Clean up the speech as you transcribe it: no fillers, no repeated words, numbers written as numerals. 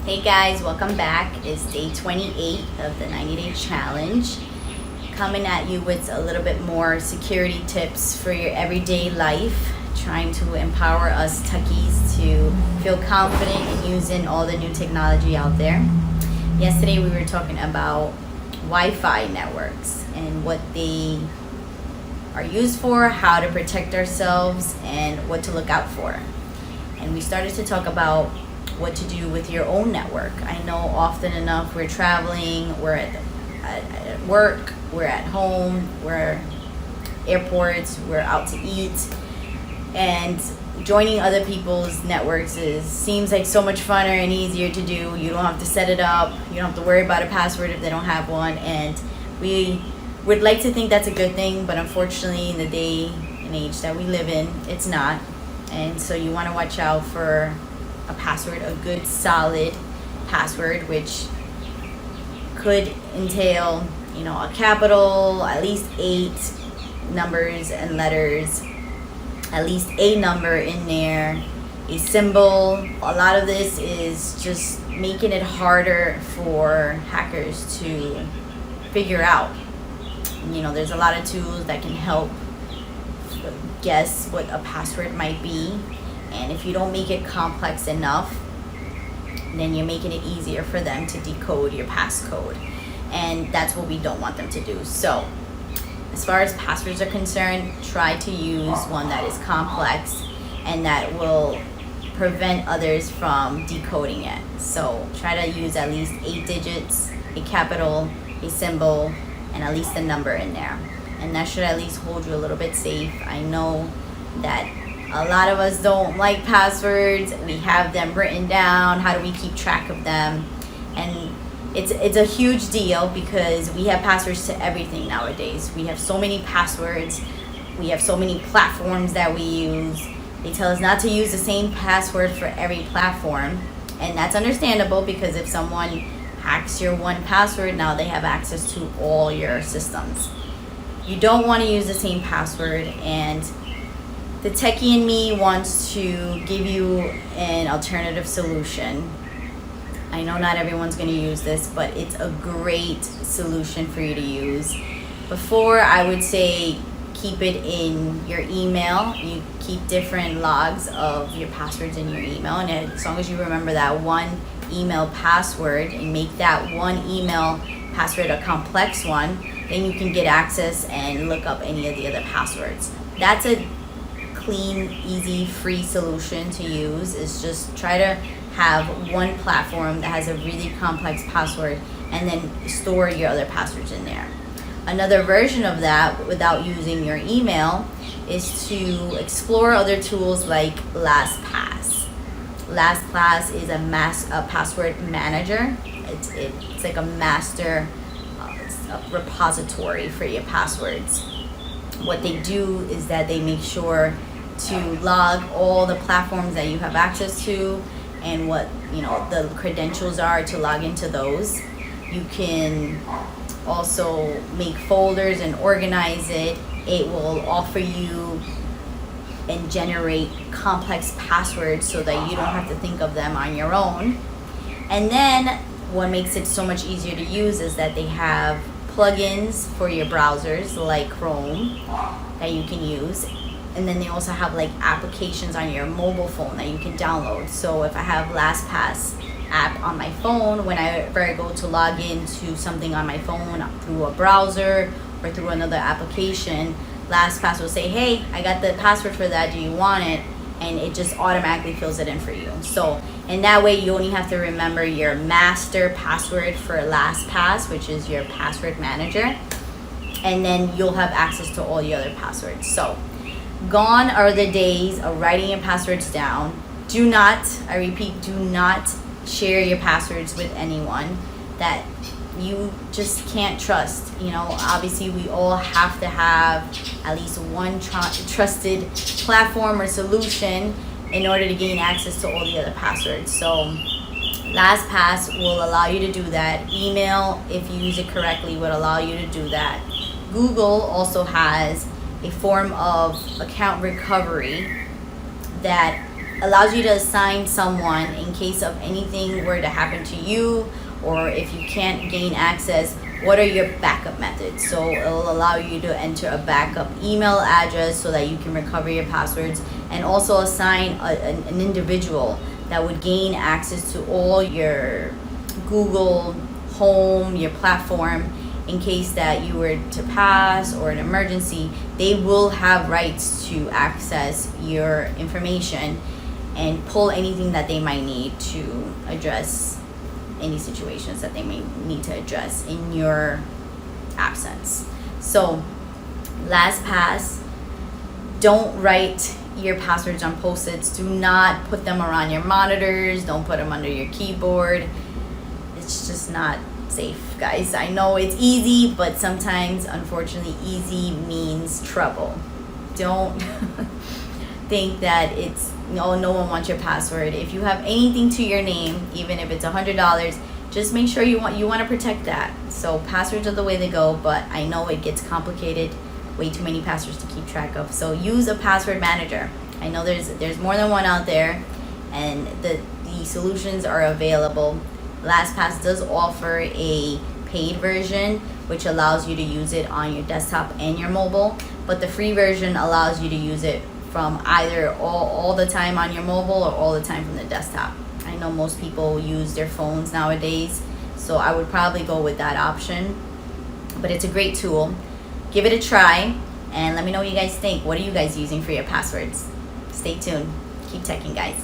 Hey guys, welcome back. It's day 28 of the 90-day challenge. Coming at you with a little bit more security tips for your everyday life. Trying to empower us techies to feel confident in using all the new technology out there. Yesterday we were talking about Wi-Fi networks and what they are used for, how to protect ourselves, and what to look out for. And we started to talk about what to do with your own network. I know often enough we're traveling, we're at work, we're at home, we're airports, we're out to eat, and joining other people's networks seems like so much funner and easier to do. You don't have to set it up, you don't have to worry about a password if they don't have one, and we would like to think that's a good thing, but unfortunately in the day and age that we live in, it's not. And so you want to watch out for a password, a good solid password, which could entail, a capital, at least 8 numbers and letters, at least a number in there, a symbol. A lot of this is just making it harder for hackers to figure out. There's a lot of tools that can help guess what a password might be. And if you don't make it complex enough, then you're making it easier for them to decode your passcode. And that's what we don't want them to do. So, as far as passwords are concerned, try to use one that is complex and that will prevent others from decoding it. So, try to use at least 8 digits, a capital, a symbol, and at least a number in there. And that should at least hold you a little bit safe. I know that a lot of us don't like passwords. We have them written down. How do we keep track of them? And it's a huge deal because we have passwords to everything nowadays. We have so many passwords. We have so many platforms that we use. They tell us not to use the same password for every platform. And that's understandable because if someone hacks your one password, now they have access to all your systems. You don't want to use the same password, and the techie in me wants to give you an alternative solution. I know not everyone's going to use this, but it's a great solution for you to use. Before, I would say keep it in your email. You keep different logs of your passwords in your email, and as long as you remember that one email password and make that one email password a complex one, then you can get access and look up any of the other passwords. That's a clean, easy, free solution to use. Is just try to have one platform that has a really complex password and then store your other passwords in there. Another version of that without using your email is to explore other tools like LastPass. LastPass is a password manager. It's like a master repository for your passwords. What they do is that they make sure to log all the platforms that you have access to and what the credentials are to log into those. You can also make folders and organize it. It will offer you and generate complex passwords so that you don't have to think of them on your own. And then what makes it so much easier to use is that they have plugins for your browsers like Chrome that you can use, and then they also have like applications on your mobile phone that you can download. So if I have LastPass app on my phone, whenever I go to log into something on my phone through a browser or through another application, LastPass will say, hey, I got the password for that, do you want it? And it just automatically fills it in for you. So in that way, you only have to remember your master password for LastPass, which is your password manager, and then you'll have access to all the other passwords. So gone are the days of writing your passwords down. Do not, I repeat, do not share your passwords with anyone that you just can't trust. Obviously we all have to have at least one trusted platform or solution in order to gain access to all the other passwords. So LastPass will allow you to do that. Email, if you use it correctly, would allow you to do that. Google also has a form of account recovery that allows you to assign someone in case of anything were to happen to you, or if you can't gain access, what are your backup methods. So it'll allow you to enter a backup email address so that you can recover your passwords, and also assign an individual that would gain access to all your Google Home, your platform, in case that you were to pass or an emergency. They will have rights to access your information and pull anything that they might need to address any situations that they may need to address in your absence. So LastPass, don't write your passwords on post-its. Do not put them around your monitors. Don't put them under your keyboard. It's just not safe, guys. I know it's easy, but sometimes, unfortunately, easy means trouble. Don't think that it's no one wants your password. If you have anything to your name, even if it's $100, just make sure you want to protect that. So passwords are the way to go, but I know it gets complicated. Way too many passwords to keep track of. So use a password manager. I know there's more than one out there, and the solutions are available. LastPass does offer a paid version, which allows you to use it on your desktop and your mobile, but the free version allows you to use it from either all the time on your mobile or all the time from the desktop. I know most people use their phones nowadays, so I would probably go with that option, but it's a great tool. Give it a try and let me know what you guys think. What are you guys using for your passwords? Stay tuned. Keep teching, guys.